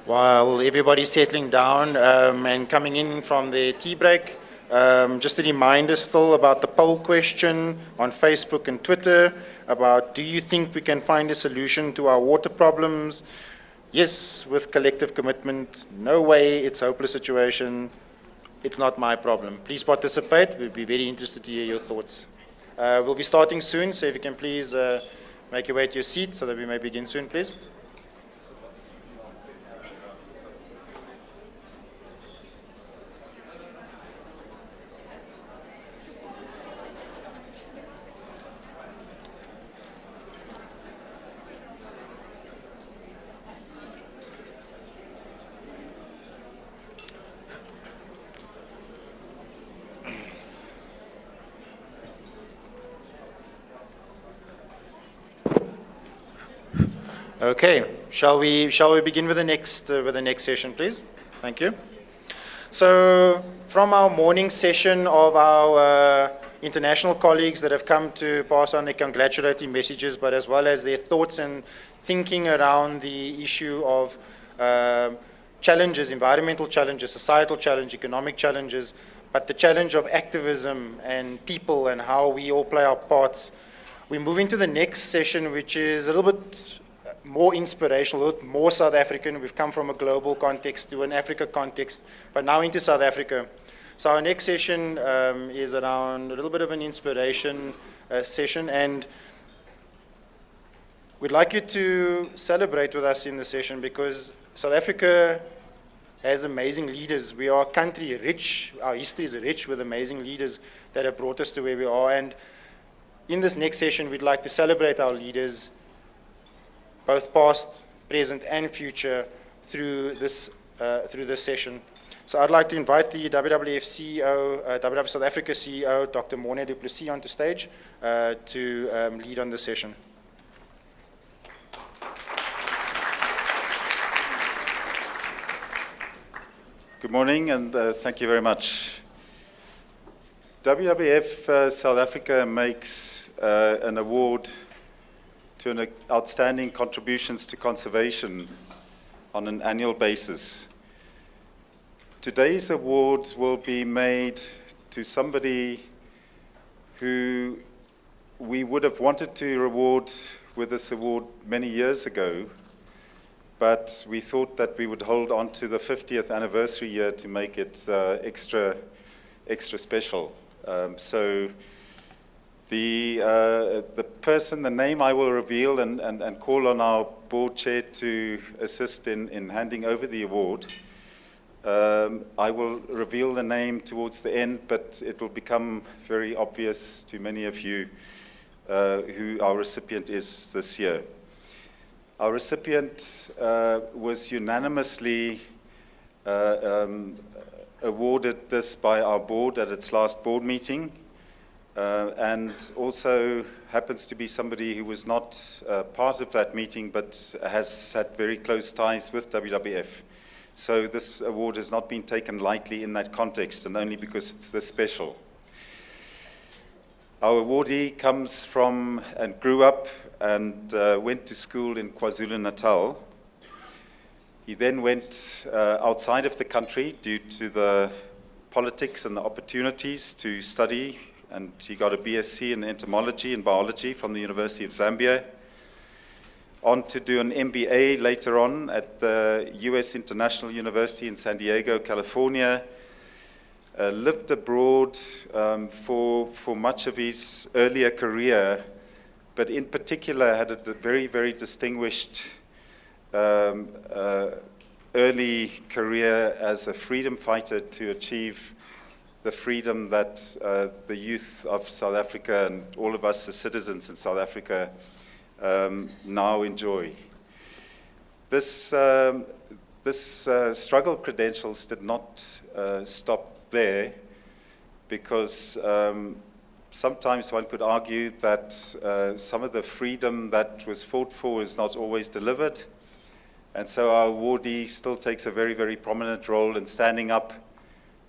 While everybody's settling down and coming in from their tea break, just a reminder still about the poll question on Facebook and Twitter about, do you think we can find a solution to our water problems? Yes, with collective commitment. No way, it's a hopeless situation. It's not my problem. Please participate. We'd be very interested to hear your thoughts. We'll be starting soon, so if you can please make your way to your seat so that we may begin soon, please. Okay, shall we begin with the next session, please? Thank you. So, from our morning session of our international colleagues that have come to pass on their congratulatory messages, but as well as their thoughts and thinking around the issue of challenges, environmental challenges, societal challenges, economic challenges, but the challenge of activism and people and how we all play our parts. We move into the next session, which is a little bit more inspirational, more South African. We've come from a global context to an Africa context, but now into South Africa. So our next session is around a little bit of an inspiration session, and we'd like you to celebrate with us in the session because South Africa has amazing leaders. We are a country rich, our history is rich with amazing leaders that have brought us to where we are, and in this next session we'd like to celebrate our leaders, both past, present, and future, through this session. So I'd like to invite the WWF CEO, WWF South Africa CEO, Dr. Morne du Plessis, onto stage to lead on the session. Good morning, and thank you very much. WWF South Africa makes an award to an outstanding contributions to conservation on an annual basis. Today's awards will be made to somebody who we would have wanted to reward with this award many years ago, but we thought that we would hold on to the 50th anniversary year to make it extra special. So the person, the name I will reveal and call on our board chair to assist in handing over the award. I will reveal the name towards the end, but it will become very obvious to many of you who our recipient is this year. Our recipient was unanimously awarded this by our board at its last board meeting. And also happens to be somebody who was not part of that meeting, but has had very close ties with WWF. So this award has not been taken lightly in that context, and only because it's this special. Our awardee comes from and grew up and went to school in KwaZulu-Natal. He then went outside of the country due to the politics and the opportunities to study, and he got a BSc in entomology and biology from the University of Zambia, on to do an MBA later on at the US International University in San Diego, California, lived abroad for much of his earlier career, but in particular had a very, very distinguished early career as a freedom fighter to achieve the freedom that the youth of South Africa and all of us as citizens in South Africa now enjoy. This struggle credentials did not stop there, because sometimes one could argue that some of the freedom that was fought for is not always delivered, and so our awardee still takes a very, very prominent role in standing up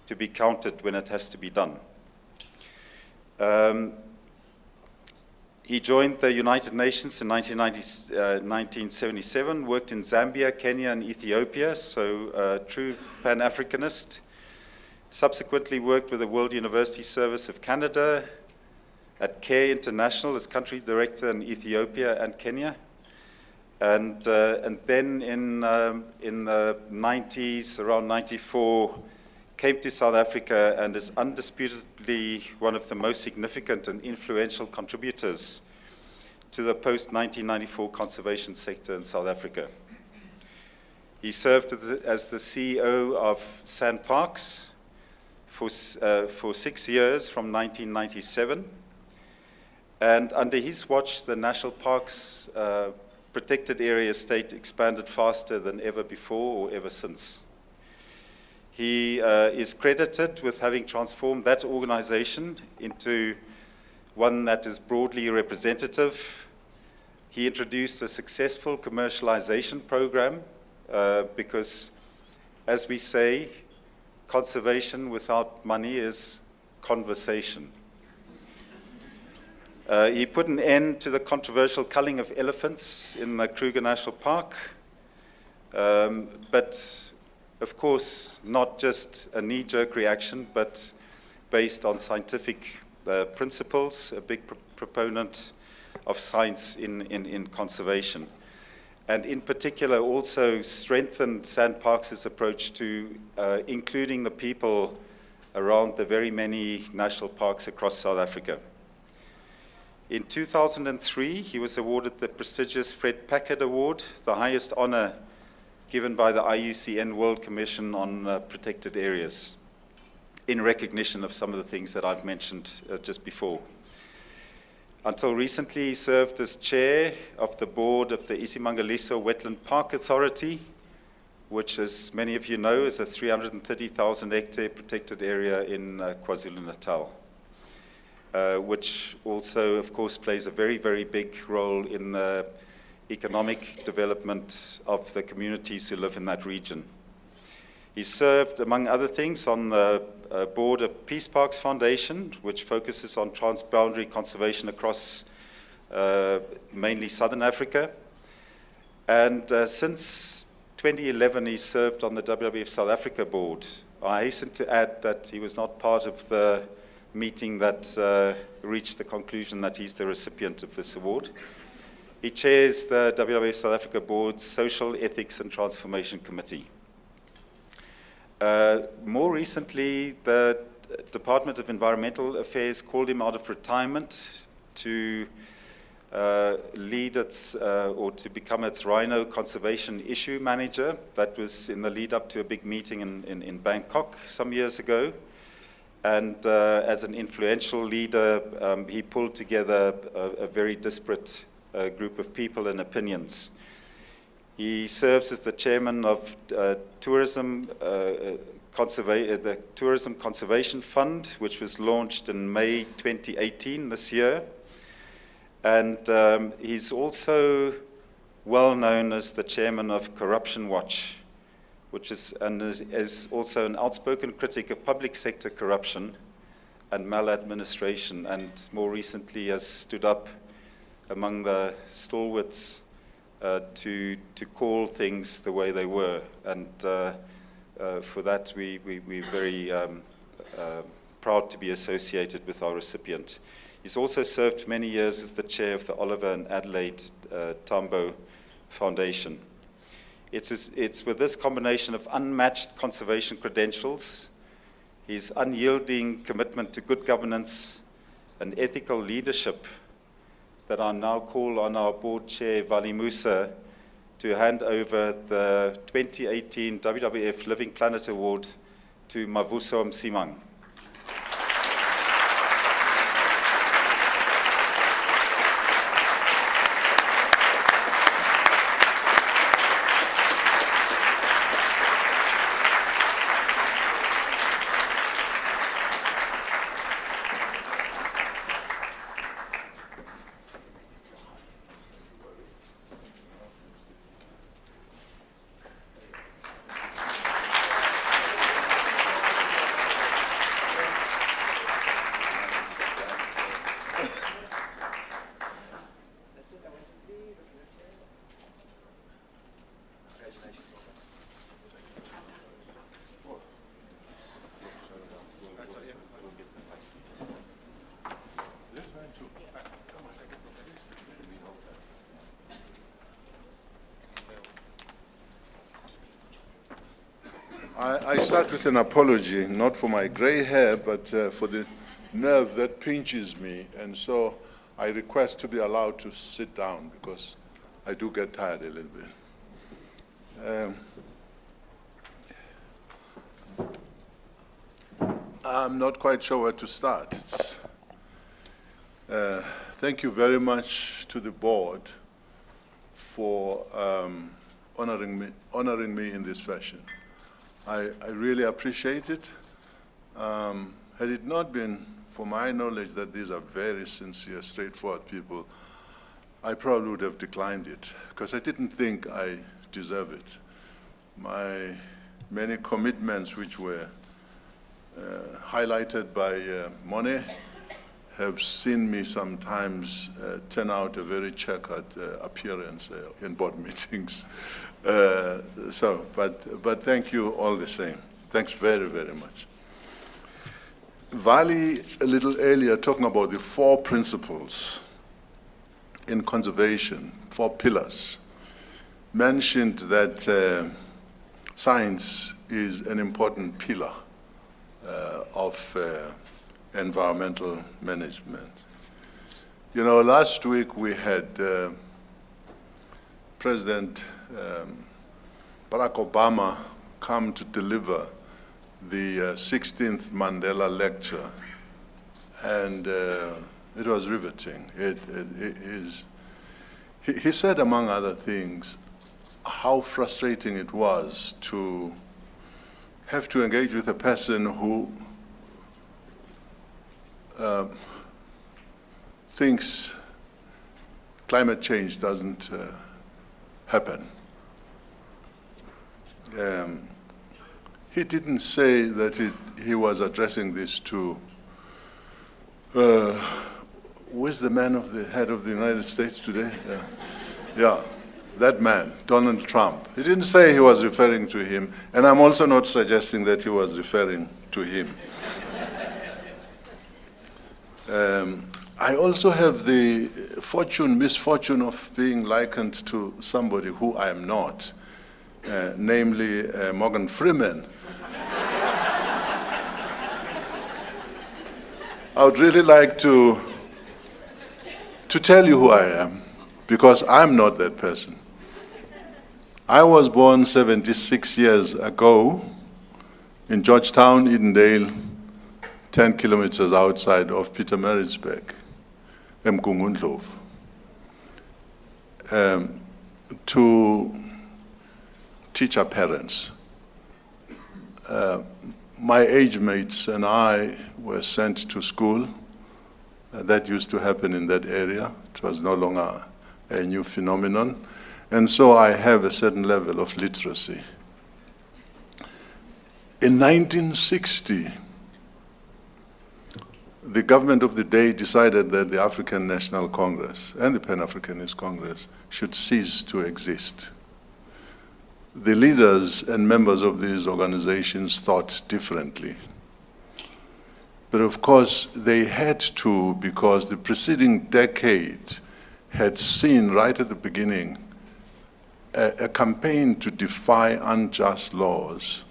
to be counted when it has to be done. He joined the United Nations in 1977, worked in Zambia, Kenya, and Ethiopia, so a true Pan-Africanist. Subsequently worked with the World University Service of Canada, at CARE International as country director in Ethiopia and Kenya. And then in the 90s, around 94, came to South Africa and is undisputedly one of the most significant and influential contributors to the post-1994 conservation sector in South Africa. He served as the CEO of SANParks for 6 years from 1997. And under his watch, the National Parks protected area estate expanded faster than ever before or ever since. He is credited with having transformed that organization into one that is broadly representative. He introduced a successful commercialization program because, as we say, conservation without money is conversation. He put an end to the controversial culling of elephants in the Kruger National Park, but of course, not just a knee-jerk reaction, but based on scientific principles, a big proponent of science in conservation. And in particular, also strengthened SANParks' approach to including the people around the very many national parks across South Africa. In 2003, he was awarded the prestigious Fred Packard Award, the highest honor given by the IUCN World Commission on Protected Areas, in recognition of some of the things that I've mentioned just before. Until recently, he served as chair of the board of the Isimangaliso Wetland Park Authority, which, as many of you know, is a 330,000 hectare protected area in KwaZulu-Natal, which also, of course, plays a very, very big role in the economic development of the communities who live in that region. He served, among other things, on the board of Peace Parks Foundation, which focuses on transboundary conservation across mainly Southern Africa. And since 2011, he served on the WWF South Africa board. I hasten to add that he was not part of the meeting that reached the conclusion that he's the recipient of this award. He chairs the WWF South Africa Board's Social Ethics and Transformation Committee. More recently, the Department of Environmental Affairs called him out of retirement to lead its, or to become its rhino conservation issue manager. That was in the lead up to a big meeting in Bangkok some years ago. And as an influential leader, he pulled together a very disparate group of people and opinions. He serves as the chairman of the Tourism Conservation Fund, which was launched in May 2018 this year. And he's also well known as the chairman of Corruption Watch, which is also an outspoken critic of public sector corruption and maladministration, and more recently has stood up among the stalwarts to call things the way they were. And for that, we're very proud to be associated with our recipient. He's also served many years as the chair of the Oliver and Adelaide Tambo Foundation. It's with this combination of unmatched conservation credentials, his unyielding commitment to good governance and ethical leadership, that I now call on our board chair, Vali Musa, to hand over the 2018 WWF Living Planet Award to Mavuso Msimang. I start with an apology, not for my gray hair, but for the nerve that pinches me. And so I request to be allowed to sit down because I do get tired a little bit. I'm not quite sure where to start. Thank you very much to the board for honoring me in this fashion. I really appreciate it. Had it not been for my knowledge that these are very sincere, straightforward people, I probably would have declined it because I didn't think I deserve it. My many commitments which were highlighted by Monet have seen me sometimes turn out a very checkered appearance in board meetings. But thank you all the same. Thanks very, very much. Vali, a little earlier, talking about the 4 principles in conservation, 4 pillars, mentioned that science is an important pillar of environmental management. You know, last week we had President Barack Obama come to deliver the 16th Mandela Lecture, and it was riveting. He said, among other things, how frustrating it was to have to engage with a person who thinks climate change doesn't happen. He didn't say that he was addressing this to, where's the man of the head of the United States today? Yeah, that man, Donald Trump. He didn't say he was referring to him, and I'm also not suggesting that he was referring to him. I also have the misfortune of being likened to somebody who I am not, namely Morgan Freeman. I would really like to tell you who I am, because I'm not that person. I was born 76 years ago in Georgetown, Edendale, 10 kilometers outside of Pietermaritzburg, eMgungundlovu. To teacher parents. My age mates and I were sent to school. That used to happen in that area. It was no longer a new phenomenon. And so I have a certain level of literacy. In 1960, the government of the day decided that the African National Congress and the Pan-Africanist Congress should cease to exist. The leaders and members of these organizations thought differently. But of course, they had to, because the preceding decade had seen right at the beginning a campaign to defy unjust laws,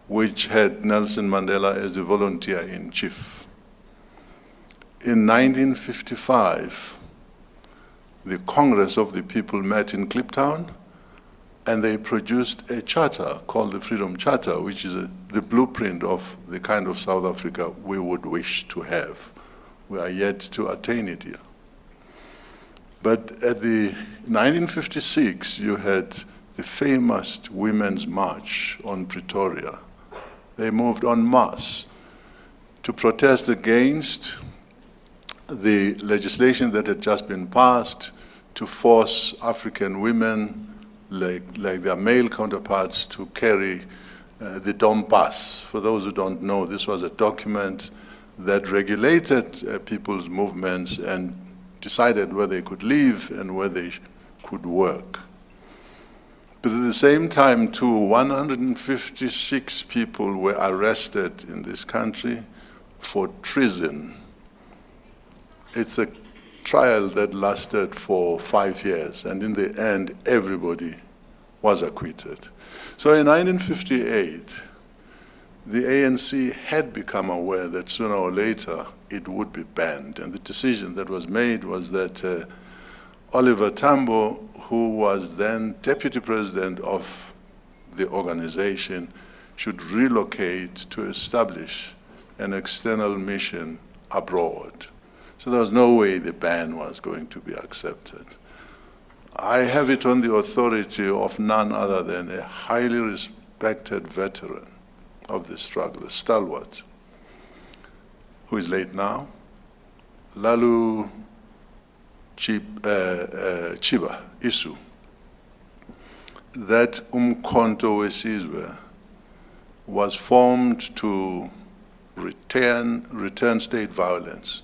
which had Nelson Mandela as the volunteer-in-chief. In 1955, the Congress of the People met in Kliptown, and they produced a charter called the Freedom Charter, which is the blueprint of the kind of South Africa we would wish to have. We are yet to attain it here. But at the 1956, you had the famous Women's March on Pretoria. They moved en masse to protest against the legislation that had just been passed to force African women, like their male counterparts, to carry the Dom Pass. For those who don't know, this was a document that regulated people's movements and decided where they could live and where they could work. But at the same time, too, 156 people were arrested in this country for treason. It's a trial that lasted for 5 years, and in the end, everybody was acquitted. So in 1958, the ANC had become aware that sooner or later it would be banned. And the decision that was made was that Oliver Tambo, who was then deputy president of the organization, should relocate to establish an external mission abroad. So there was no way the ban was going to be accepted. I have it on the authority of none other than a highly respected veteran of the struggle, a stalwart, who is late now, Lalu Chiba Isu, that Umkhonto weSizwe was formed to return state violence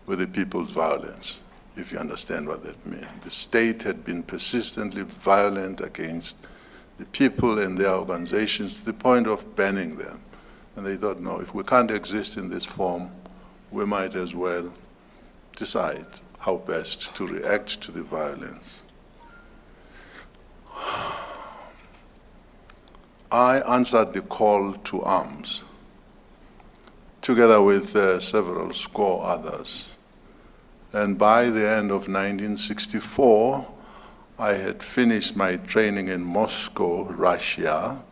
with the people's violence, if you understand what that means. The state had been persistently violent against the people and their organizations to the point of banning them. And they thought, no, if we can't exist in this form, we might as well decide how best to react to the violence. I answered the call to arms, together with several score others. And by the end of 1964, I had finished my training in Moscow, Russia,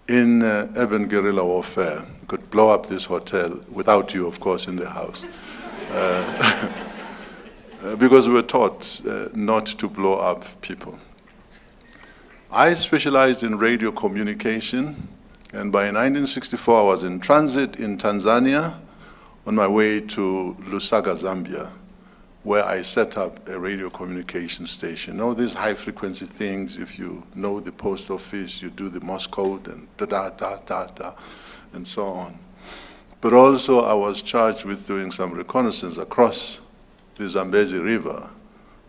in urban guerrilla warfare. We could blow up this hotel without you, of course, in the house. Because we were taught not to blow up people. I specialized in radio communication, and by 1964 I was in transit in Tanzania on my way to Lusaka, Zambia, where I set up a radio communication station. You know, these high-frequency things, if you know the post office, you do the Morse code and da-da-da-da-da, and so on. But also I was charged with doing some reconnaissance across the Zambezi River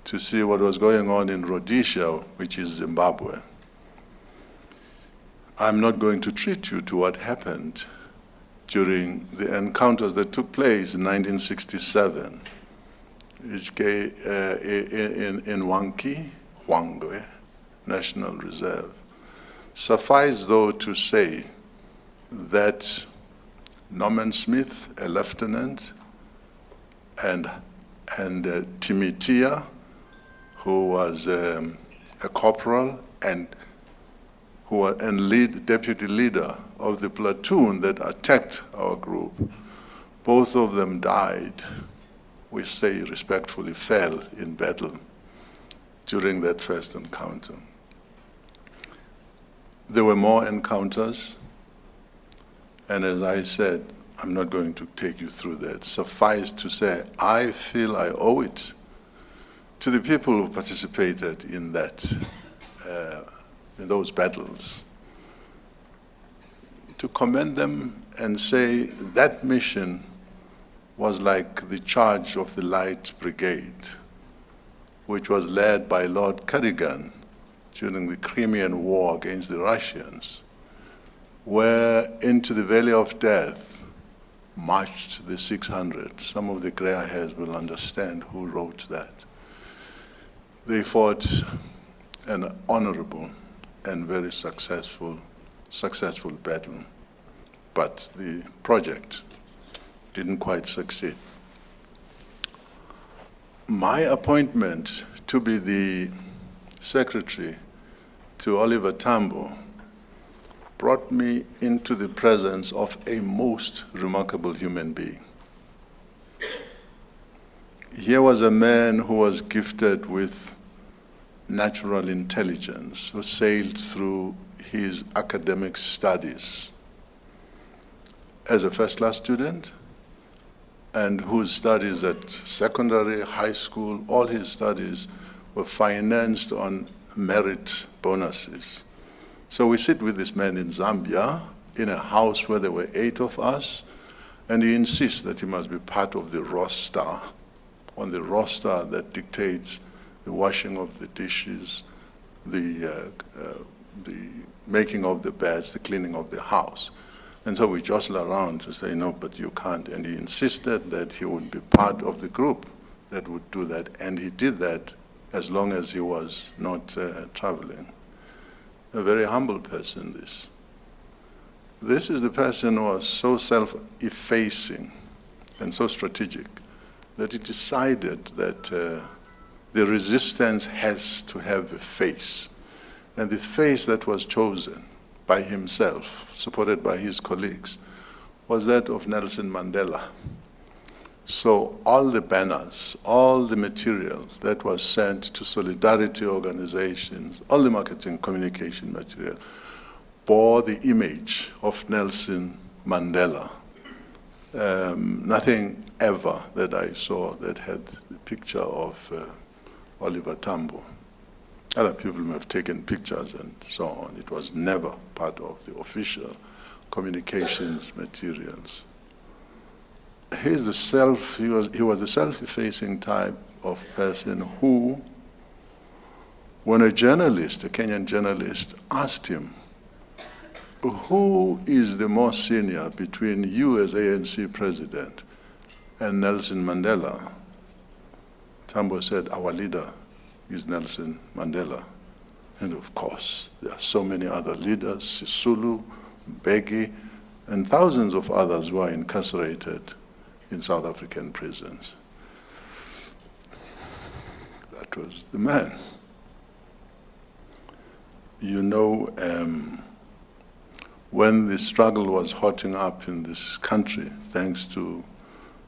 to see what was going on in Rhodesia, which is Zimbabwe. I'm not going to treat you to what happened during the encounters that took place in 1967 in Hwangwe National Reserve. Suffice, though, to say that Norman Smith, a lieutenant, and Timitia, who was a corporal and deputy leader of the platoon that attacked our group, both of them died, we say respectfully, fell in battle during that first encounter. There were more encounters, and as I said, I'm not going to take you through that. Suffice to say, I feel I owe it to the people who participated in that, in those battles, to commend them and say that mission was like the charge of the Light Brigade, which was led by Lord Cadogan during the Crimean War against the Russians, where into the Valley of Death marched the 600. Some of the gray hairs will understand who wrote that. They fought an honorable and very successful battle, but the project didn't quite succeed. My appointment to be the secretary to Oliver Tambo brought me into the presence of a most remarkable human being. Here was a man who was gifted with natural intelligence, who sailed through his academic studies as a first-class student, and whose studies at secondary, high school, all his studies were financed on merit bonuses. So we sit with this man in Zambia in a house where there were 8 of us, and he insists that he must be part of the roster, on the roster that dictates the washing of the dishes, the making of the beds, the cleaning of the house. And so we jostle around to say, no, but you can't. And he insisted that he would be part of the group that would do that. And he did that as long as he was not traveling. A very humble person, this. This is the person who was so self-effacing and so strategic that he decided that the resistance has to have a face. And the face that was chosen by himself, supported by his colleagues, was that of Nelson Mandela. So all the banners, all the material that was sent to solidarity organizations, all the marketing communication material, bore the image of Nelson Mandela. Nothing ever that I saw that had the picture of Oliver Tambo. Other people may have taken pictures and so on. It was never part of the official communications materials. He was the self-effacing type of person who, when a journalist, a Kenyan journalist, asked him, who is the most senior between you as ANC president and Nelson Mandela? Tambo said, our leader is Nelson Mandela. And of course, there are so many other leaders, Sisulu, Mbeki, and thousands of others who are incarcerated in South African prisons. That was the man. You know, when the struggle was hotting up in this country, thanks to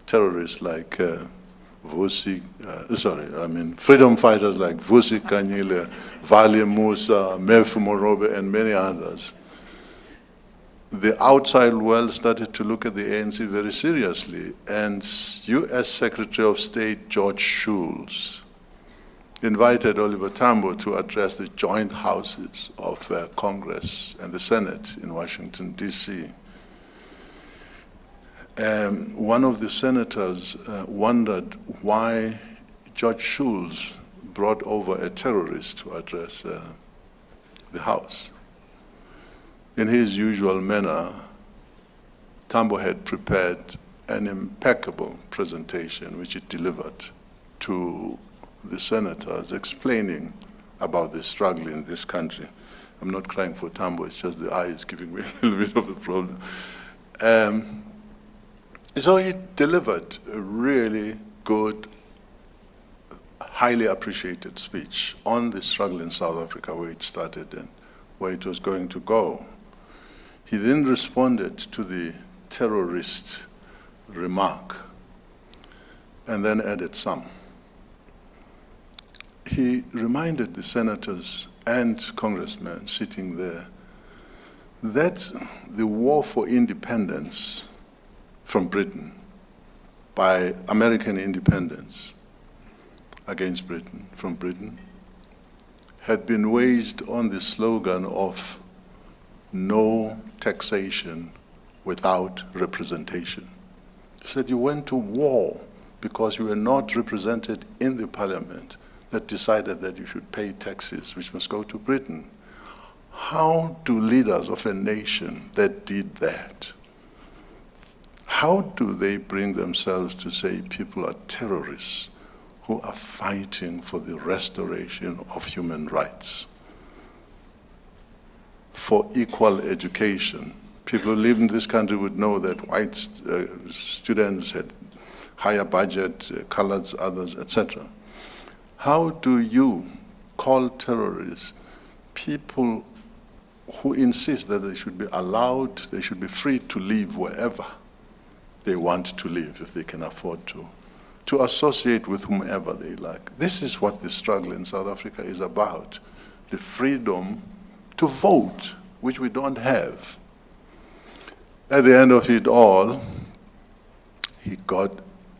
terrorists like freedom fighters like Vusi Kanyile, Valia Musa, Mefu Morobe, and many others, the outside world started to look at the ANC very seriously, and U.S. Secretary of State George Shultz invited Oliver Tambo to address the joint houses of Congress and the Senate in Washington, D.C. One of the senators wondered why George Shultz brought over a terrorist to address the House. In his usual manner, Tambo had prepared an impeccable presentation which he delivered to the senators, explaining about the struggle in this country. I'm not crying for Tambo, it's just the eyes giving me a little bit of a problem. So he delivered a really good, highly appreciated speech on the struggle in South Africa, where it started and where it was going to go. He then responded to the terrorist remark and then added some. He reminded the senators and congressmen sitting there that the war for independence from Britain, by American independence against Britain, from Britain, had been waged on the slogan of no taxation without representation. He said you went to war because you were not represented in the parliament that decided that you should pay taxes which must go to Britain. How do leaders of a nation that did that, how do they bring themselves to say people are terrorists who are fighting for the restoration of human rights, for equal education? People who live in this country would know that white students had higher budget, coloreds, others, etc. How do you call terrorists people who insist that they should be allowed, they should be free to live wherever they want to live if they can afford to associate with whomever they like? This is what the struggle in South Africa is about, the freedom to vote, which we don't have. At the end of it all, he got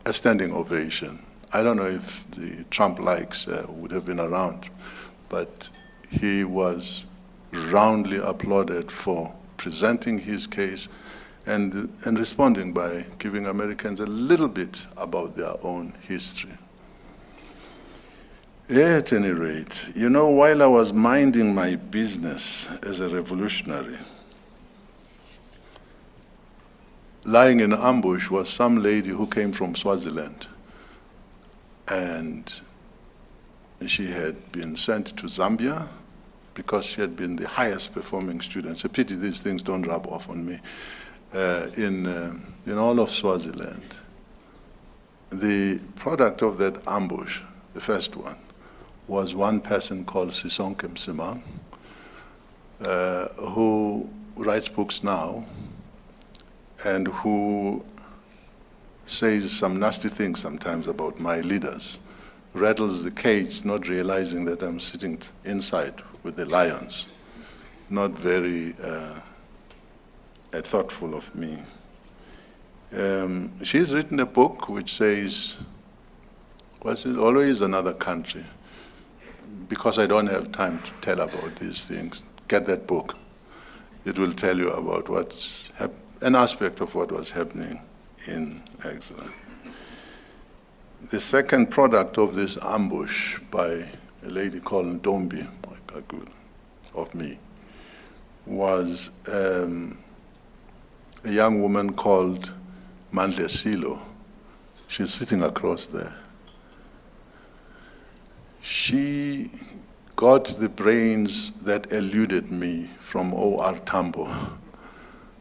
a standing ovation. I don't know if the Trump likes would have been around, but he was roundly applauded for presenting his case and responding by giving Americans a little bit about their own history. At any rate, you know, while I was minding my business as a revolutionary, lying in ambush was some lady who came from Swaziland, and she had been sent to Zambia because she had been the highest performing student. It's a pity these things don't rub off on me. In all of Swaziland, the product of that ambush, the first one, was one person called Sisonke Msimang, who writes books now and who says some nasty things sometimes about my leaders, rattles the cage, not realizing that I'm sitting inside with the lions. Not very thoughtful of me. She's written a book which says, was it always another country? Because I don't have time to tell about these things, get that book. It will tell you about an aspect of what was happening in exile. The second product of this ambush by a lady called Ntombi, of me, was a young woman called Mandle Silo. She's sitting across there. She got the brains that eluded me from O.R. Tambo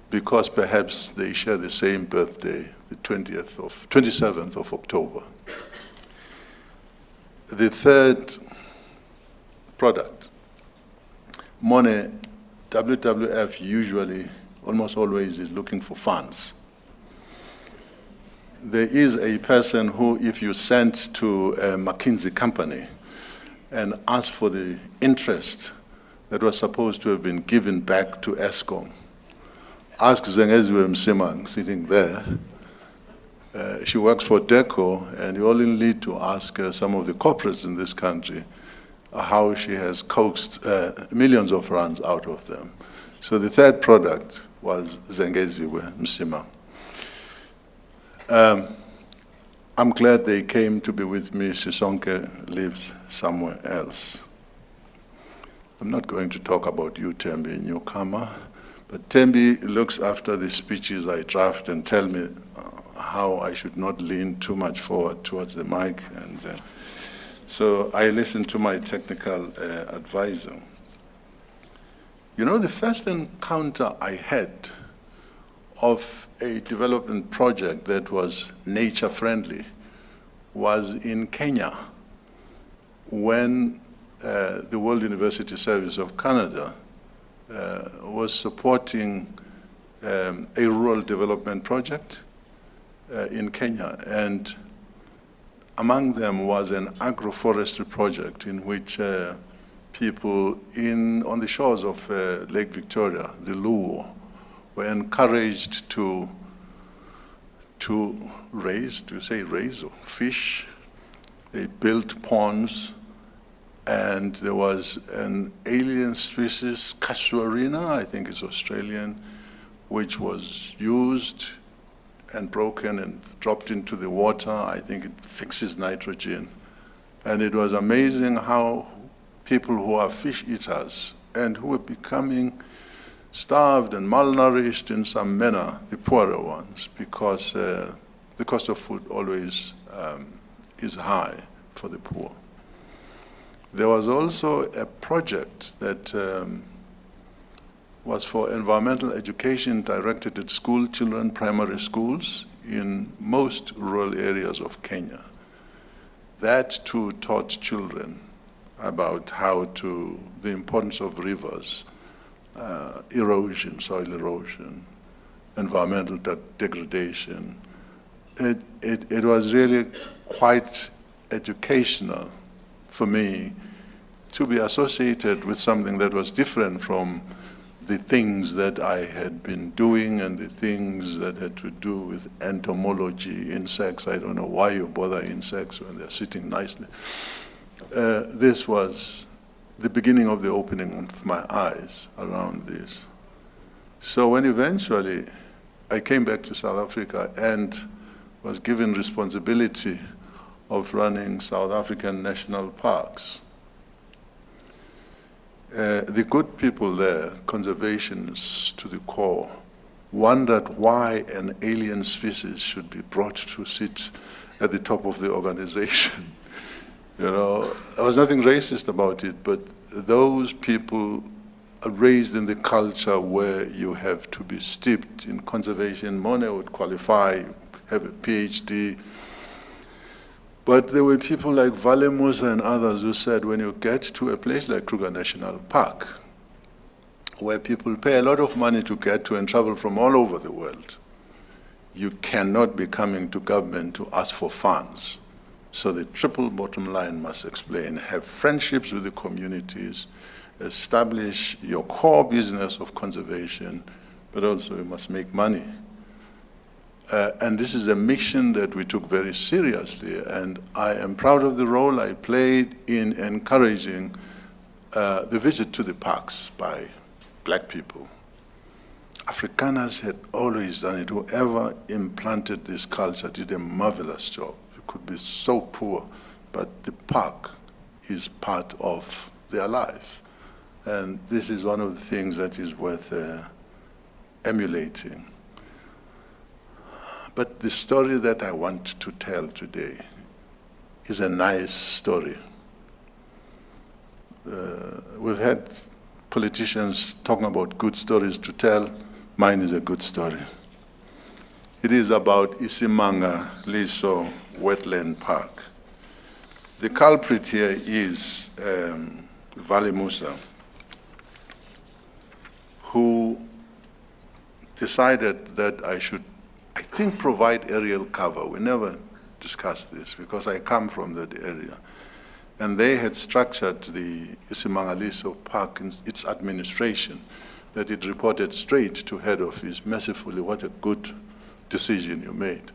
because perhaps they share the same birthday, the 27th of October. The third product, Mone, WWF usually, almost always, is looking for funds. There is a person who, if you sent to a McKinsey company and asked for the interest that was supposed to have been given back to Eskom, ask Zengeziwe Msimang, sitting there. She works for DECO, and you only need to ask some of the corporates in this country how she has coaxed millions of rands out of them. So the third product was Zengeziwe Msimang. I'm glad they came to be with me. Sisonke lives somewhere else. I'm not going to talk about you, Tembi, newcomer, but Tembi looks after the speeches I draft and tell me how I should not lean too much forward towards the mic. And so I listen to my technical advisor. You know, the first encounter I had of a development project that was nature-friendly was in Kenya when the World University Service of Canada was supporting a rural development project in Kenya. And among them was an agroforestry project in which people on the shores of Lake Victoria, the Luo, were encouraged to raise, or fish. They built ponds, and there was an alien species, Casuarina, I think it's Australian, which was used and broken and dropped into the water. I think it fixes nitrogen. And it was amazing how people who are fish eaters and who were becoming starved and malnourished in some manner, the poorer ones, because the cost of food always is high for the poor. There was also a project that was for environmental education directed at school children, primary schools in most rural areas of Kenya. That too taught children about the importance of rivers, erosion, soil erosion, environmental degradation. It was really quite educational for me to be associated with something that was different from the things that I had been doing and the things that had to do with entomology, insects. I don't know why you bother insects when they're sitting nicely. This was the beginning of the opening of my eyes around this. So when eventually I came back to South Africa and was given responsibility of running South African national parks, the good people there, conservationists to the core, wondered why an alien species should be brought to sit at the top of the organization. You know, there was nothing racist about it, but those people are raised in the culture where you have to be steeped in conservation. Monet would qualify, have a PhD. But there were people like Vale Musa and others who said when you get to a place like Kruger National Park, where people pay a lot of money to get to and travel from all over the world, you cannot be coming to government to ask for funds. So the triple bottom line must explain, have friendships with the communities, establish your core business of conservation, but also you must make money. And this is a mission that we took very seriously, and I am proud of the role I played in encouraging the visit to the parks by black people. Afrikaners had always done it. Whoever implanted this culture did a marvelous job. It could be so poor, but the park is part of their life. And this is one of the things that is worth emulating. But the story that I want to tell today is a nice story. We've had politicians talking about good stories to tell. Mine is a good story. It is about Isimanga Liso Wetland Park. The culprit here is Vale Musa, who decided that I should, I think, provide aerial cover. We never discussed this because I come from that area. And they had structured the Isimanga Liso Park in its administration, that it reported straight to head office. Mercifully, what a good decision you made.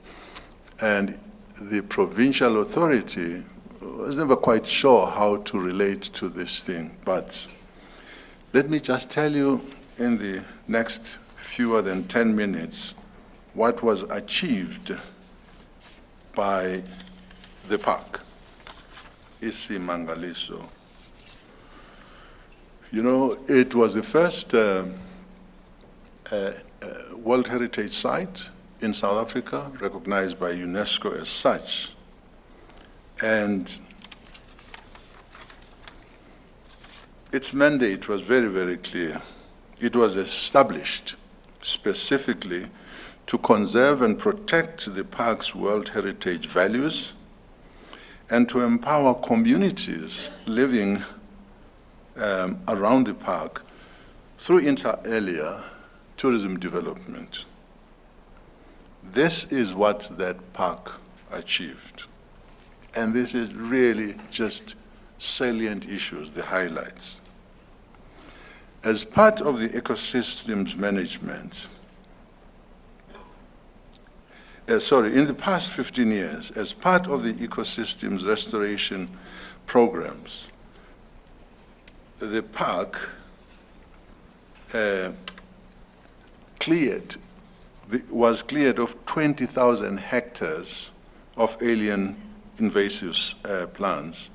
And the provincial authority was never quite sure how to relate to this thing. But let me just tell you in the next fewer than 10 minutes what was achieved by the park, Isimanga Liso. You know, it was the first World Heritage Site in South Africa, recognized by UNESCO as such. And its mandate was very, very clear. It was established specifically to conserve and protect the park's World Heritage values and to empower communities living around the park through inter alia tourism development. This is what that park achieved. And this is really just salient issues, the highlights. As part of the ecosystems management, in the past 15 years, as part of the ecosystems restoration programs, the park was cleared of 20,000 hectares of alien invasive plants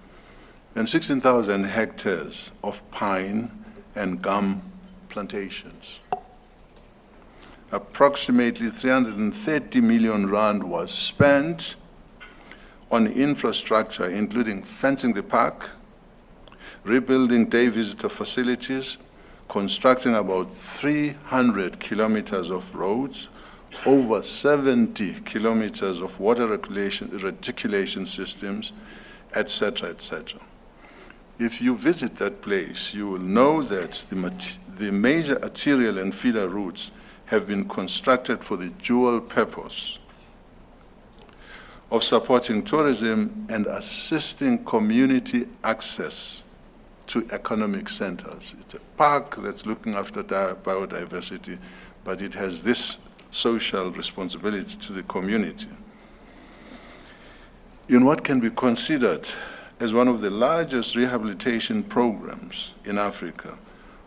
and 16,000 hectares of pine and gum plantations. Approximately 330 million rand was spent on infrastructure, including fencing the park, rebuilding day visitor facilities, constructing about 300 kilometers of roads, over 70 kilometers of water reticulation systems, etc., etc. If you visit that place, you will know that the major arterial and feeder routes have been constructed for the dual purpose of supporting tourism and assisting community access to economic centers. It's a park that's looking after biodiversity, but it has this social responsibility to the community. In what can be considered as one of the largest rehabilitation programs in Africa,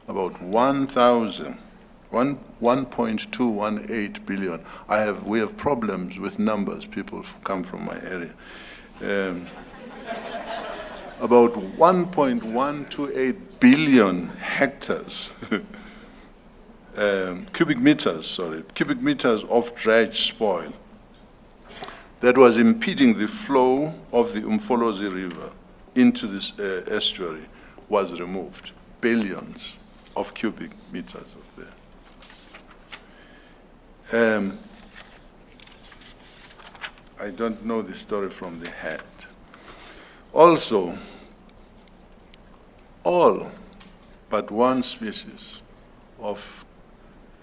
about 1.218 billion. We have problems with numbers. People come from my area. About 1.128 billion hectares, cubic meters of dredge spoil that was impeding the flow of the Umfolozi River into this estuary was removed. Billions of cubic meters of there. I don't know the story from the head. Also, all but one species of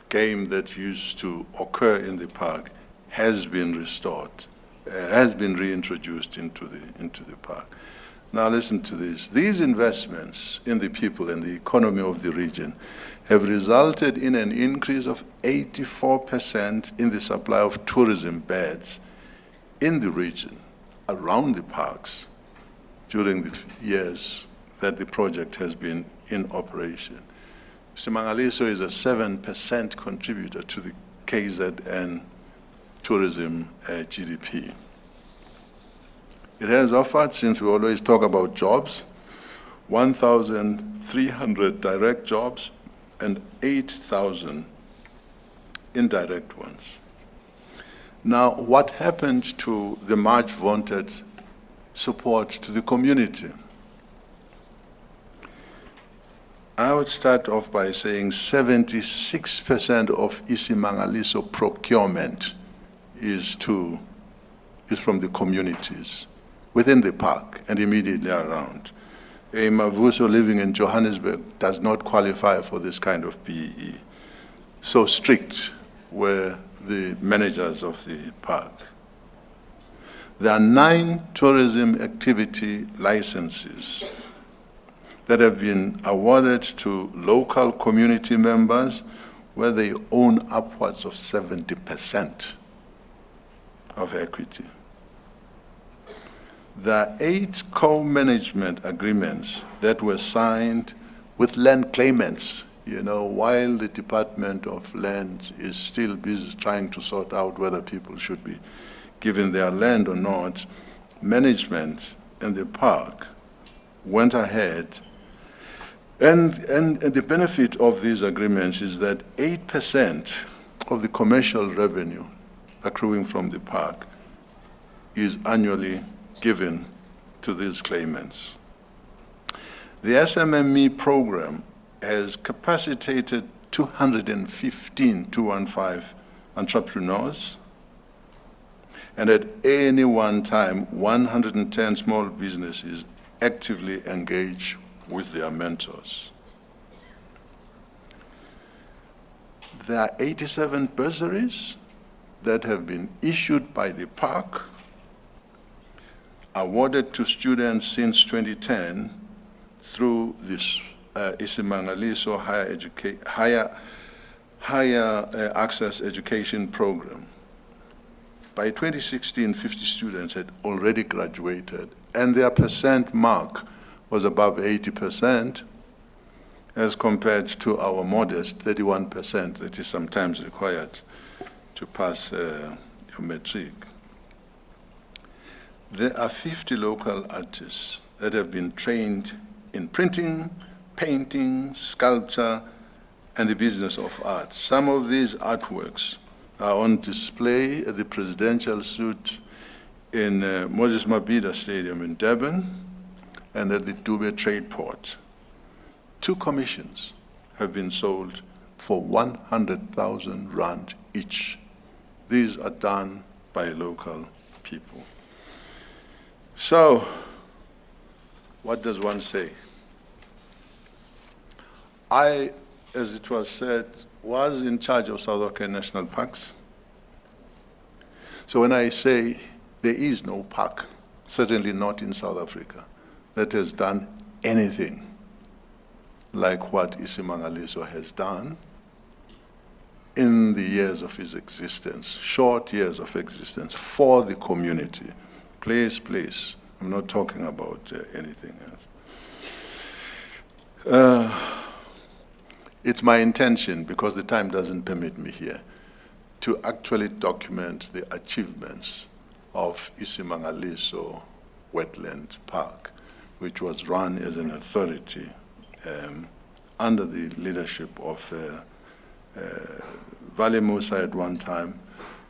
game that used to occur in the park has been restored, has been reintroduced into the park. Now listen to this. These investments in the people and the economy of the region have resulted in an increase of 84% in the supply of tourism beds in the region, around the parks, during the years that the project has been in operation. Isimangaliso is a 7% contributor to the KZN tourism GDP. It has offered, since we always talk about jobs, 1,300 direct jobs and 8,000 indirect ones. Now, what happened to the much vaunted support to the community? I would start off by saying 76% of Isimangaliso procurement is from the communities within the park and immediately around. A Mavuso living in Johannesburg does not qualify for this kind of PEE. So strict were the managers of the park. There are 9 tourism activity licenses that have been awarded to local community members where they own upwards of 70% of equity. There are 8 co-management agreements that were signed with land claimants. You know, while the Department of Land is still busy trying to sort out whether people should be given their land or not, management in the park went ahead. And the benefit of these agreements is that 8% of the commercial revenue accruing from the park is annually given to these claimants. The SMME program has capacitated 215 entrepreneurs, and at any one time, 110 small businesses actively engage with their mentors. There are 87 bursaries that have been issued by the park, awarded to students since 2010 through this Isimangaliso higher access education program. By 2016, 50 students had already graduated, and their percent mark was above 80%, as compared to our modest 31% that is sometimes required to pass your matric. There are 50 local artists that have been trained in printing, painting, sculpture, and the business of art. Some of these artworks are on display at the Presidential Suite in Moses Mabhida Stadium in Durban and at the Dube Trade Port. 2 commissions have been sold for 100,000 rand each. These are done by local people. So, what does one say? I, as it was said, was in charge of South African National Parks. So when I say there is no park, certainly not in South Africa, that has done anything like what Isimangaliso has done in the years of his existence, short years of existence, for the community. Please, I'm not talking about anything else. It's my intention, because the time doesn't permit me here, to actually document the achievements of Isimangaliso Wetland Park, which was run as an authority under the leadership of Vali Musa at one time,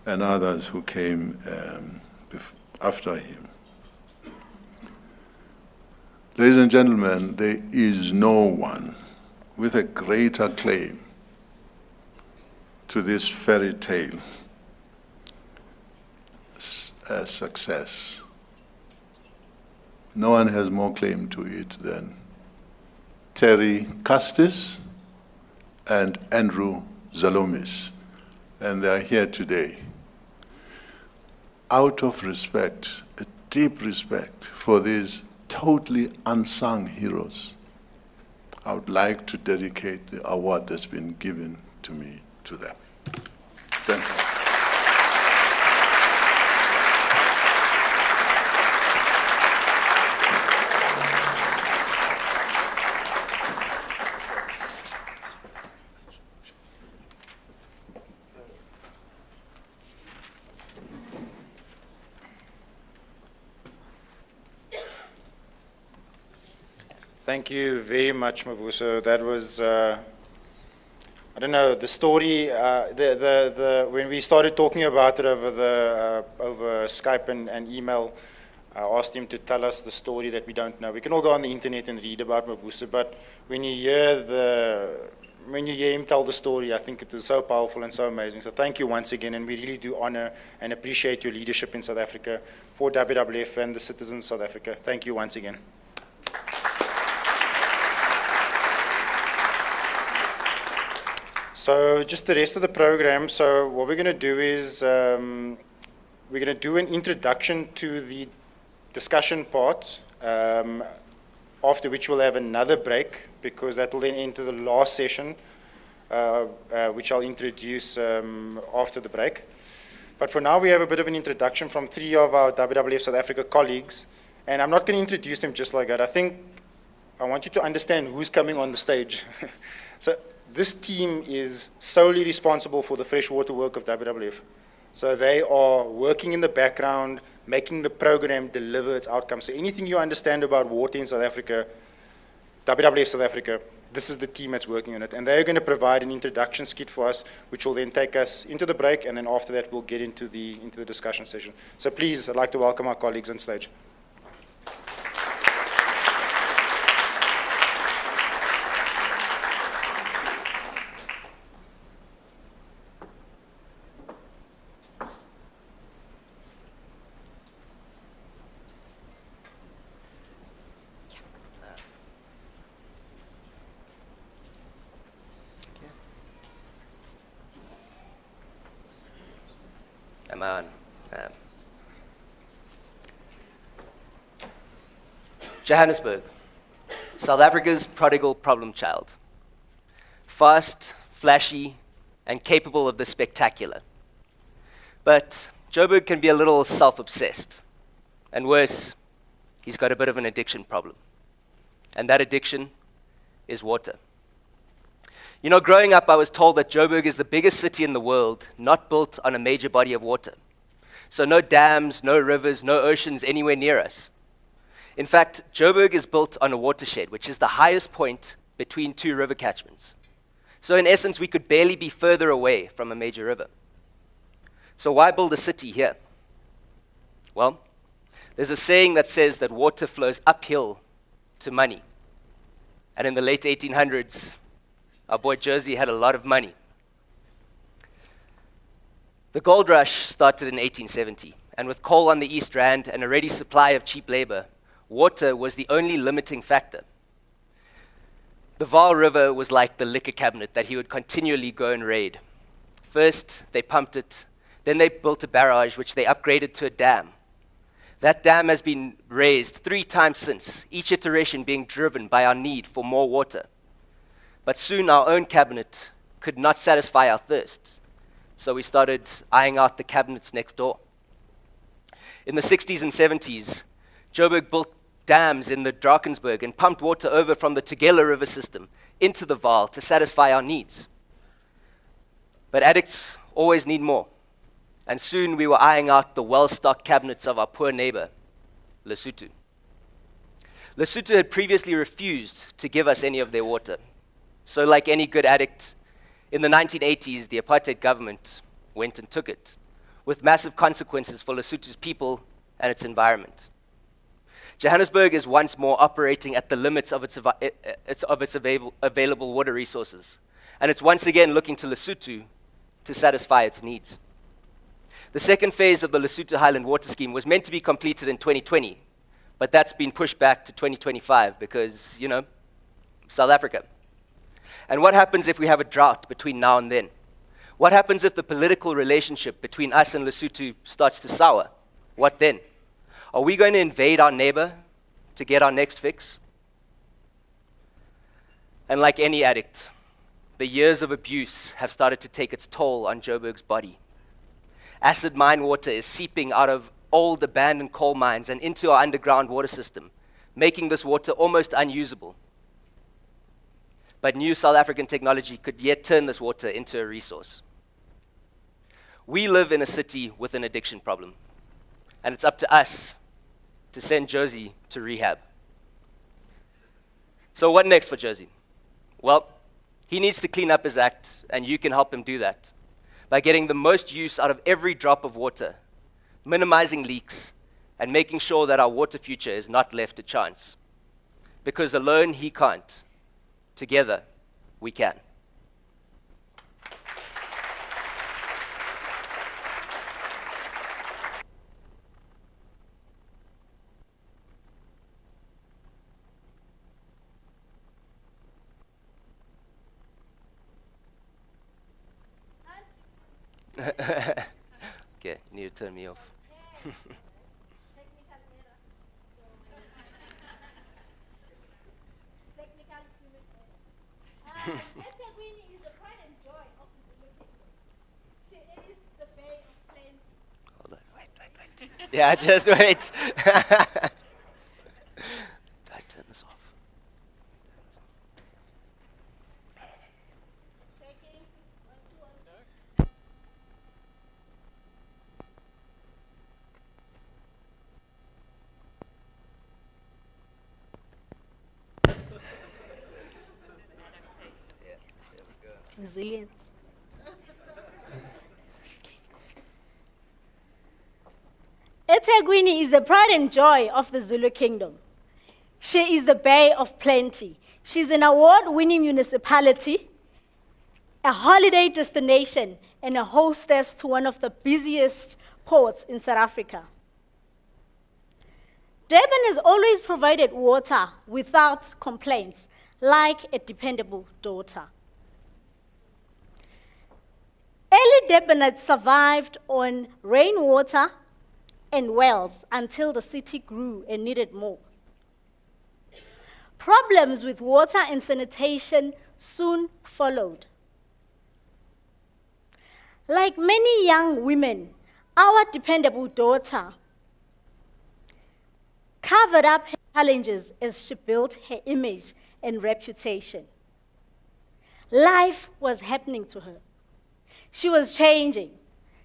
and others who came after him. Ladies and gentlemen, there is no one with a greater claim to this fairy tale success. No one has more claim to it than Terry Custis and Andrew Zalomis, and they are here today. Out of respect, a deep respect for these totally unsung heroes, I would like to dedicate the award that's been given to me to them. Thank you. Thank you very much, Mavuso. That was, I don't know, the story, when we started talking about it over Skype and email, I asked him to tell us the story that we don't know. We can all go on the internet and read about Mavuso, but when you hear him tell the story, I think it is so powerful and so amazing. So thank you once again, and we really do honor and appreciate your leadership in South Africa for WWF and the citizens of South Africa. Thank you once again. So just the rest of the program, so what we're going to do is we're going to do an introduction to the discussion part, after which we'll have another break, because that will then enter the last session, which I'll introduce after the break. But for now, we have a bit of an introduction from 3 of our WWF South Africa colleagues, and I'm not going to introduce them just like that. I want you to understand who's coming on the stage. So this team is solely responsible for the freshwater work of WWF. So they are working in the background, making the program deliver its outcomes. So anything you understand about water in South Africa, WWF South Africa, this is the team that's working on it. And they're going to provide an introduction skit for us, which will then take us into the break, and then after that we'll get into the discussion session. So please, I'd like to welcome our colleagues on stage. Am I on? Johannesburg, South Africa's prodigal problem child. Fast, flashy, and capable of the spectacular. But Joburg can be a little self-obsessed. And worse, he's got a bit of an addiction problem. And that addiction is water. You know, growing up, I was told that Joburg is the biggest city in the world, not built on a major body of water. So no dams, no rivers, no oceans anywhere near us. In fact, Joburg is built on a watershed, which is the highest point between 2 river catchments. So in essence, we could barely be further away from a major river. So why build a city here? Well, there's a saying that says that water flows uphill to money. And in the late 1800s, our boy Jersey had a lot of money. The gold rush started in 1870, and with coal on the East Rand and a ready supply of cheap labor, water was the only limiting factor. The Vaal River was like the liquor cabinet that he would continually go and raid. First, they pumped it, then they built a barrage, which they upgraded to a dam. That dam has been raised 3 times since, each iteration being driven by our need for more water. But soon our own cabinet could not satisfy our thirst. So we started eyeing out the cabinets next door. In the 60s and 70s, Joburg built dams in the Drakensberg and pumped water over from the Tugela River system into the Vaal to satisfy our needs. But addicts always need more. And soon we were eyeing out the well-stocked cabinets of our poor neighbor, Lesotho. Lesotho had previously refused to give us any of their water. So like any good addict, in the 1980s, the apartheid government went and took it, with massive consequences for Lesotho's people and its environment. Johannesburg is once more operating at the limits of its available water resources, and it's once again looking to Lesotho to satisfy its needs. The second phase of the Lesotho Highland Water Scheme was meant to be completed in 2020, but that's been pushed back to 2025 because, South Africa. And what happens if we have a drought between now and then? What happens if the political relationship between us and Lesotho starts to sour? What then? Are we going to invade our neighbor to get our next fix? And like any addict, the years of abuse have started to take its toll on Joburg's body. Acid mine water is seeping out of old abandoned coal mines and into our underground water system, making this water almost unusable. But new South African technology could yet turn this water into a resource. We live in a city with an addiction problem, and it's up to us to send Josie to rehab. So what next for Josie? Well, he needs to clean up his act, and you can help him do that by getting the most use out of every drop of water, minimizing leaks, and making sure that our water future is not left to chance. Because alone he can't. Together, we can. Okay, you need to turn me off. eThekwini is the pride and joy of the Zulu people. She is the Bay of Plenty. Hold on, wait. Yeah, just wait. I turn this off. Checking. 1, 2, 1. Resilience. eThekwini is the pride and joy of the Zulu kingdom. She is the Bay of Plenty. She's an award-winning municipality, a holiday destination, and a hostess to one of the busiest ports in South Africa. Durban has always provided water without complaints, like a dependable daughter. Early Durbanites survived on rainwater and wells until the city grew and needed more. Problems with water and sanitation soon followed. Like many young women, our dependable daughter covered up her challenges as she built her image and reputation. Life was happening to her. She was changing.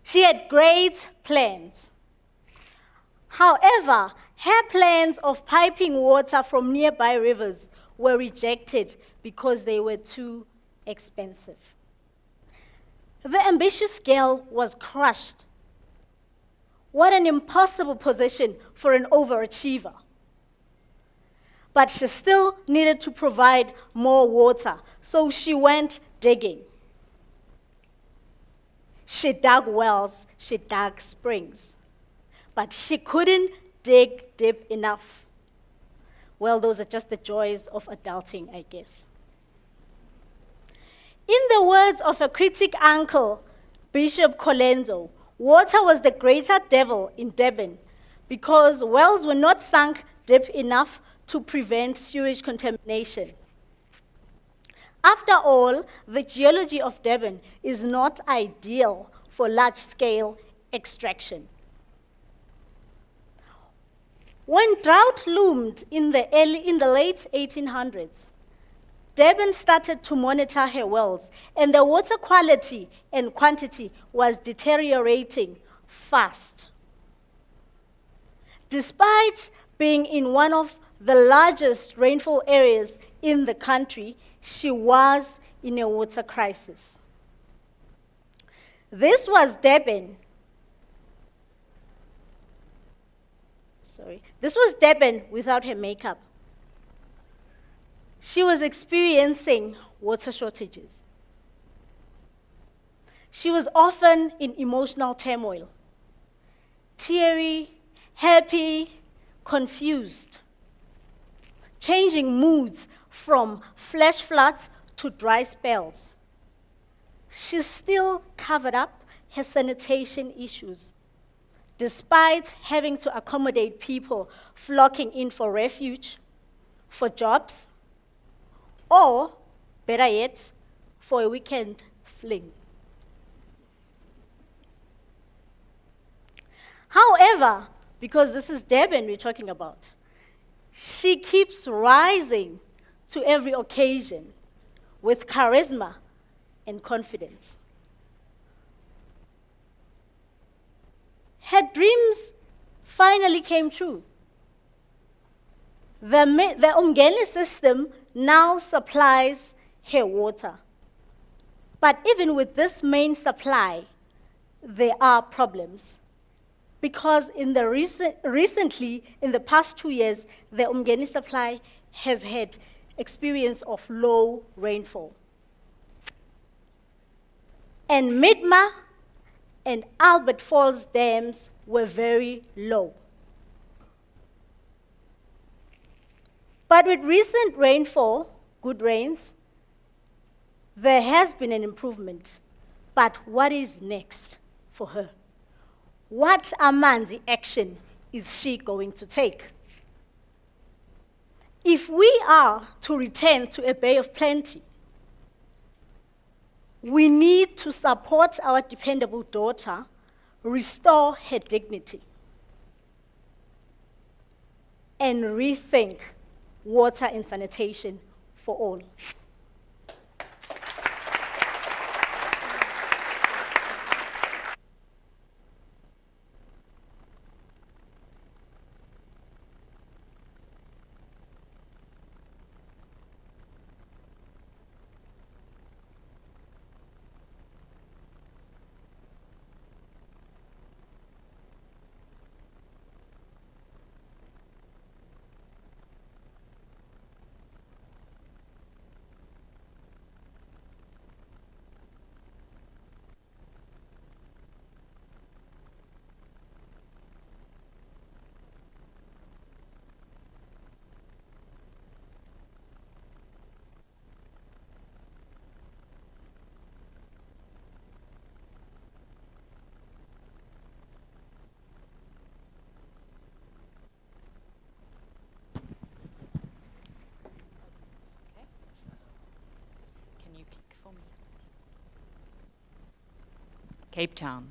She had great plans. However, her plans of piping water from nearby rivers were rejected because they were too expensive. The ambitious girl was crushed. What an impossible position for an overachiever. But she still needed to provide more water, so she went digging. She dug wells, she dug springs, but she couldn't dig deep enough. Well, those are just the joys of adulting, I guess. In the words of a critic uncle, Bishop Colenso, water was the greater devil in Durban because wells were not sunk deep enough to prevent sewage contamination. After all, the geology of Durban is not ideal for large-scale extraction. When drought loomed in the late 1800s, Durban started to monitor her wells, and the water quality and quantity was deteriorating fast. Despite being in one of the largest rainfall areas in the country, she was in a water crisis. This was Durban. sorry. This was Durban without her makeup. She was experiencing water shortages. She was often in emotional turmoil, teary, happy, confused, changing moods from flash floods to dry spells. She still covered up her sanitation issues, despite having to accommodate people flocking in for refuge, for jobs, or, better yet, for a weekend fling. However, because this is Durban we're talking about, she keeps rising to every occasion with charisma and confidence. Her dreams finally came true. The Umgeni system now supplies her water. But even with this main supply, there are problems. Because recently, in the past 2 years, the Umgeni supply has had experience of low rainfall. And Midma and Albert Falls dams were very low. But with recent rainfall, good rains, there has been an improvement. But what is next for her? What Amanzi action is she going to take? If we are to return to a Bay of Plenty, we need to support our dependable daughter, restore her dignity, and rethink water and sanitation for all. Cape Town.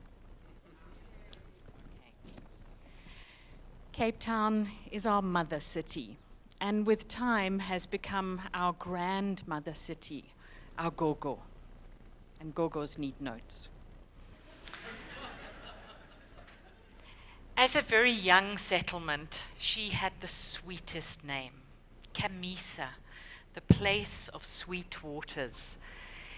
Cape Town is our mother city, and with time has become our grandmother city, our Gogo. And Gogos need notes. As a very young settlement, she had the sweetest name, Camisa, the place of sweet waters.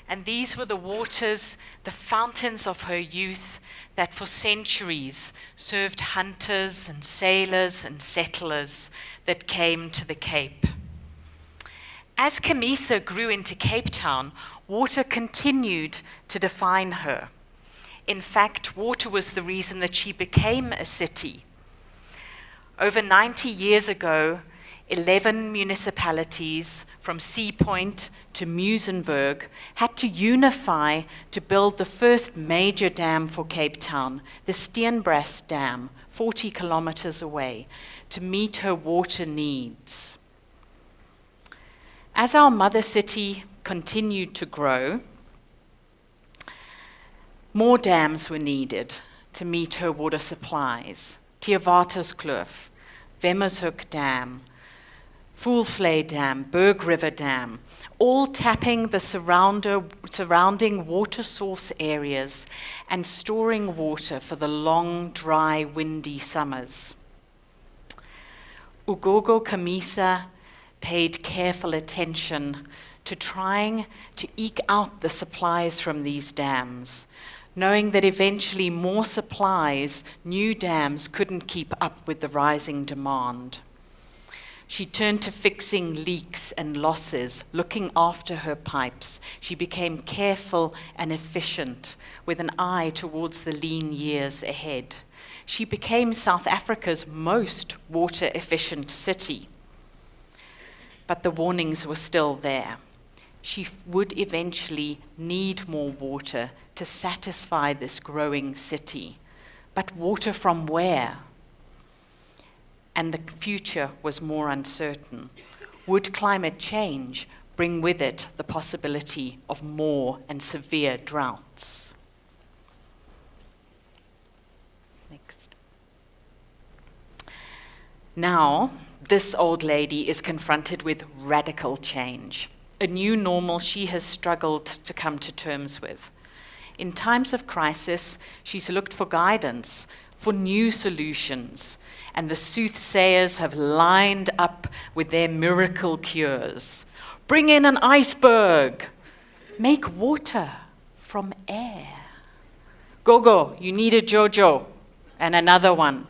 And these were the waters, the fountains of her youth that for centuries served hunters and sailors and settlers that came to the Cape. As Camisa grew into Cape Town, water continued to define her. In fact, water was the reason that she became a city. Over 90 years ago, 11 municipalities from Sea Point to Muizenberg had to unify to build the first major dam for Cape Town, the Steenbras Dam, 40 kilometers away, to meet her water needs. As our mother city continued to grow, more dams were needed to meet her water supplies. Theewaterskloof, Wemmershoek Dam, Voelvlei Dam, Berg River Dam, all tapping the surrounding water source areas and storing water for the long, dry, windy summers. Ugogo Camisa paid careful attention to trying to eke out the supplies from these dams, knowing that eventually more supplies, new dams couldn't keep up with the rising demand. She turned to fixing leaks and losses, looking after her pipes. She became careful and efficient, with an eye towards the lean years ahead. She became South Africa's most water-efficient city. But the warnings were still there. She would eventually need more water to satisfy this growing city. But water from where? And the future was more uncertain. Would climate change bring with it the possibility of more and severe droughts? Next. Now, this old lady is confronted with radical change, a new normal she has struggled to come to terms with. In times of crisis, she's looked for guidance, for new solutions, and the soothsayers have lined up with their miracle cures. Bring in an iceberg. Make water from air. Gogo, you need a Jojo, and another one,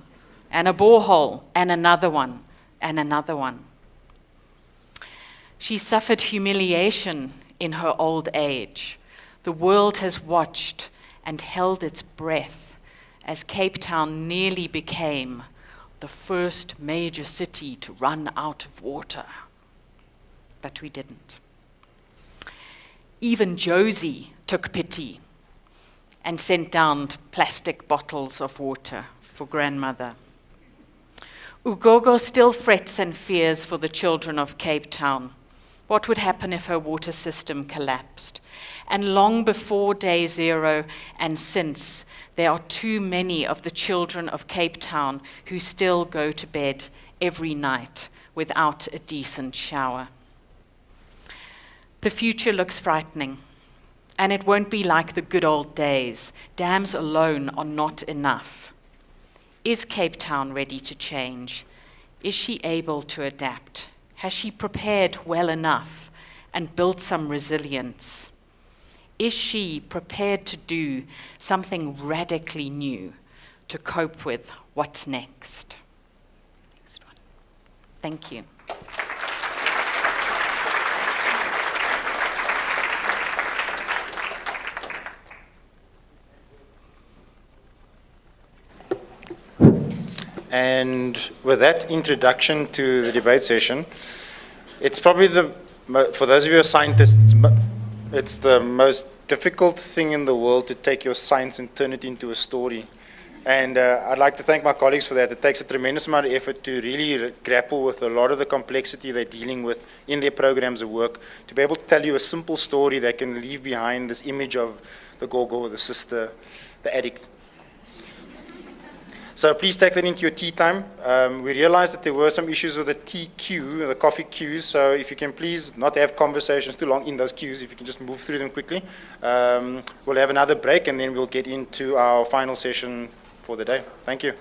and a borehole, and another one, and another one. She suffered humiliation in her old age. The world has watched and held its breath as Cape Town nearly became the first major city to run out of water. But we didn't. Even Josie took pity and sent down plastic bottles of water for grandmother. Ugogo still frets and fears for the children of Cape Town. What would happen if her water system collapsed? And long before day zero and since, there are too many of the children of Cape Town who still go to bed every night without a decent shower. The future looks frightening, and it won't be like the good old days. Dams alone are not enough. Is Cape Town ready to change? Is she able to adapt? Has she prepared well enough and built some resilience? Is she prepared to do something radically new to cope with what's next? Thank you. And with that introduction to the debate session, it's probably for those of you who are scientists, it's the most difficult thing in the world to take your science and turn it into a story. And I'd like to thank my colleagues for that. It takes a tremendous amount of effort to really grapple with a lot of the complexity they're dealing with in their programs of work, to be able to tell you a simple story that can leave behind this image of the gogo, the sister, the addict. So please take that into your tea time. We realized that there were some issues with the tea queue, the coffee queues, so if you can please not have conversations too long in those queues, if you can just move through them quickly. We'll have another break and then we'll get into our final session for the day. Thank you.